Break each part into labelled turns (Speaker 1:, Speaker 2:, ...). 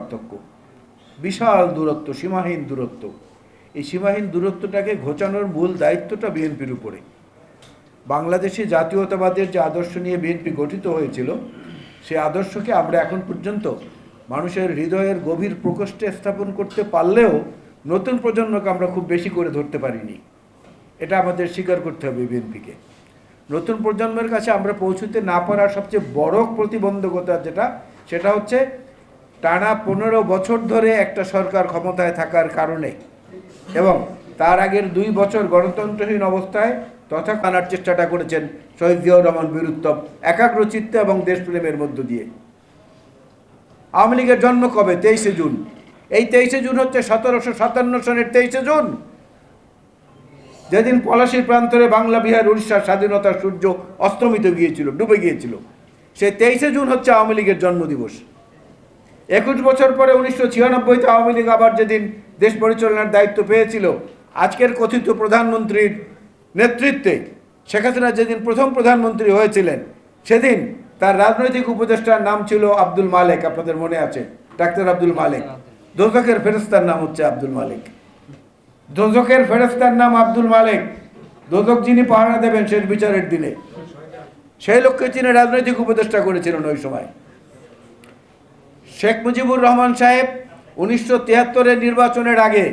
Speaker 1: পার্থক্য, বিশাল দূরত্ব, সীমাহীন দূরত্ব। এই সীমাহীন দূরত্বটাকে ঘোচানোর মূল দায়িত্বটা বিএনপির উপরে। বাংলাদেশে জাতীয়তাবাদের যে আদর্শ নিয়ে বিএনপি গঠিত হয়েছিল, সেই আদর্শকে আমরা এখন পর্যন্ত মানুষের হৃদয়ের গভীর প্রকোষ্ঠে স্থাপন করতে পারলেও নতুন প্রজন্মকে আমরা খুব বেশি করে ধরতে পারিনি। এটা আমাদের স্বীকার করতে হবে বিএনপিকে। নতুন প্রজন্মের কাছে আমরা পৌঁছতে না পারার সবচেয়ে বড় প্রতিবন্ধকতা সেটা হচ্ছে টানা 15 বছর ধরে একটা সরকার ক্ষমতায় থাকার কারণে এবং তার আগের 2 বছর গণতন্ত্রহীন অবস্থায় তথা আনার চেষ্টাটা করেছেন শহীদ জিয়াউর রহমান বীরুত্তম একাগ্রচিত্তে এবং দেশপ্রেমের মধ্য দিয়ে। আওয়ামী লীগের জন্ম কবে? 23শে জুন। এই 23শে জুন হচ্ছে 1757 সনের 23শে জুন, যেদিন পলাশীর প্রান্তরে বাংলা, বিহার, উড়িষ্যার স্বাধীনতার সূর্য অস্তমিত গিয়েছিল, ডুবে গিয়েছিল। সেই 23শে জুন হচ্ছে আওয়ামী লীগের জন্মদিবস। 21 বছর পরে 1996-তে আওয়ামী লীগ আবার যেদিন দেশ পরিচালনার দায়িত্ব পেয়েছিল, আজকের কথিত প্রধানমন্ত্রীর নেতৃত্বে শেখ হাসিনা যেদিন প্রথম প্রধানমন্ত্রী হয়েছিলেন, সেদিন তার রাজনৈতিক উপদেষ্টার নাম ছিল আব্দুল মালেক। আপনাদের মনে আছে? ডাক্তার আব্দুল মালেক। দোজখের ফেরেশতার নাম হচ্ছে আব্দুল মালেক। দোজখের ফেরেশতার নাম আব্দুল মালেক। দোজখ যিনি পাহারা দেবেন শেষ বিচারের দিনে, সেই লোককে তিনি রাজনৈতিক উপদেষ্টা করেছিলেন ওই সময়। শেখ মুজিবুর রহমান সাহেব 1973-এর নির্বাচনের আগে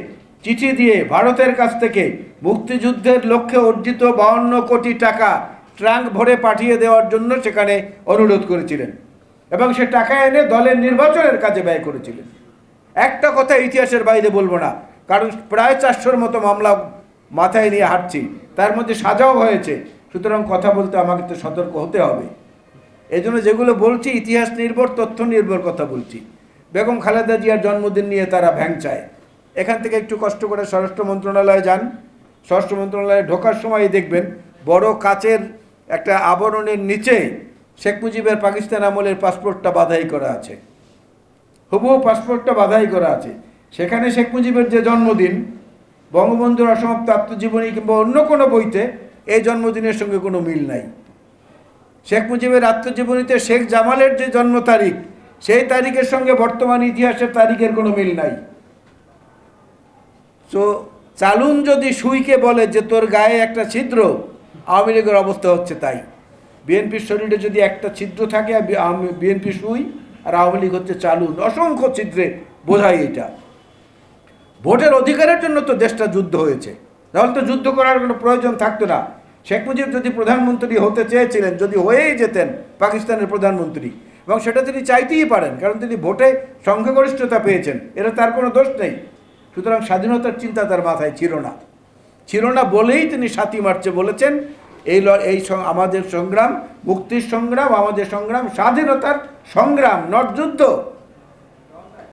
Speaker 1: চিঠি দিয়ে ভারতের কাছ থেকে মুক্তিযুদ্ধের লক্ষ্যে অর্জিত 52 কোটি টাকা ট্রাঙ্ক ভরে পাঠিয়ে দেওয়ার জন্য সেখানে অনুরোধ করেছিলেন এবং সে টাকা এনে দলের নির্বাচনের কাজে ব্যয় করেছিলেন। একটা কথা ইতিহাসের বাইরে বলবো না, কারণ প্রায় 400-র মতো মামলা মাথায় নিয়ে হাঁটছি, তার মধ্যে সাজাও হয়েছে। সুতরাং কথা বলতে আমাকে তো সতর্ক হতে হবে। এই জন্য যেগুলো বলছি ইতিহাস নির্ভর, তথ্য নির্ভর কথা বলছি। বেগম খালেদা জিয়ার জন্মদিন নিয়ে তারা ভ্যাংচায়। এখান থেকে একটু কষ্ট করে স্বরাষ্ট্র মন্ত্রণালয়ে যান। স্বরাষ্ট্র মন্ত্রণালয়ে ঢোকার সময় দেখবেন বড় কাচের একটা আবরণের নিচে শেখ মুজিবের পাকিস্তান আমলের পাসপোর্টটা বাধাই করা আছে, হুবহু পাসপোর্টটা বাধাই করা আছে। সেখানে শেখ মুজিবের যে জন্মদিন, বঙ্গবন্ধুর অসমাপ্ত আত্মজীবনী কিংবা অন্য কোনো বইতে এই জন্মদিনের সঙ্গে কোনো মিল নাই। শেখ মুজিবের আত্মজীবনীতে শেখ জামালের যে জন্ম তারিখ, সেই তারিখের সঙ্গে বর্তমান ইতিহাসের তারিখের কোনো মিল নাই। তো চালুন যদি সুইকে বলে যে তোর গায়ে একটা ছিদ্র, আওয়ামী লীগের অবস্থা হচ্ছে তাই। বিএনপির শরীরে যদি একটা ছিদ্র থাকে, বিএনপি সুই, আর আওয়ামী লীগ হচ্ছে চালুন। অসংখ্য ছিদ্রে বোঝায় এটা। ভোটের অধিকারের জন্য তো দেশটা যুদ্ধ হয়েছে, তাহলে তো যুদ্ধ করার কোনো প্রয়োজন থাকতো না। শেখ মুজিব যদি প্রধানমন্ত্রী হতে চেয়েছিলেন, যদি হয়েই যেতেন পাকিস্তানের প্রধানমন্ত্রী, এবং সেটা তিনি চাইতেই পারেন, কারণ তিনি ভোটে সংখ্যাগরিষ্ঠতা পেয়েছেন, এটা তার কোনো দোষ নেই। সুতরাং স্বাধীনতার চিন্তা তার মাথায় ছিল না বলেই তিনি 7ই মার্চে বলেছেন এই আমাদের সংগ্রাম মুক্তির সংগ্রাম, আমাদের সংগ্রাম স্বাধীনতার সংগ্রাম, নট যুদ্ধ।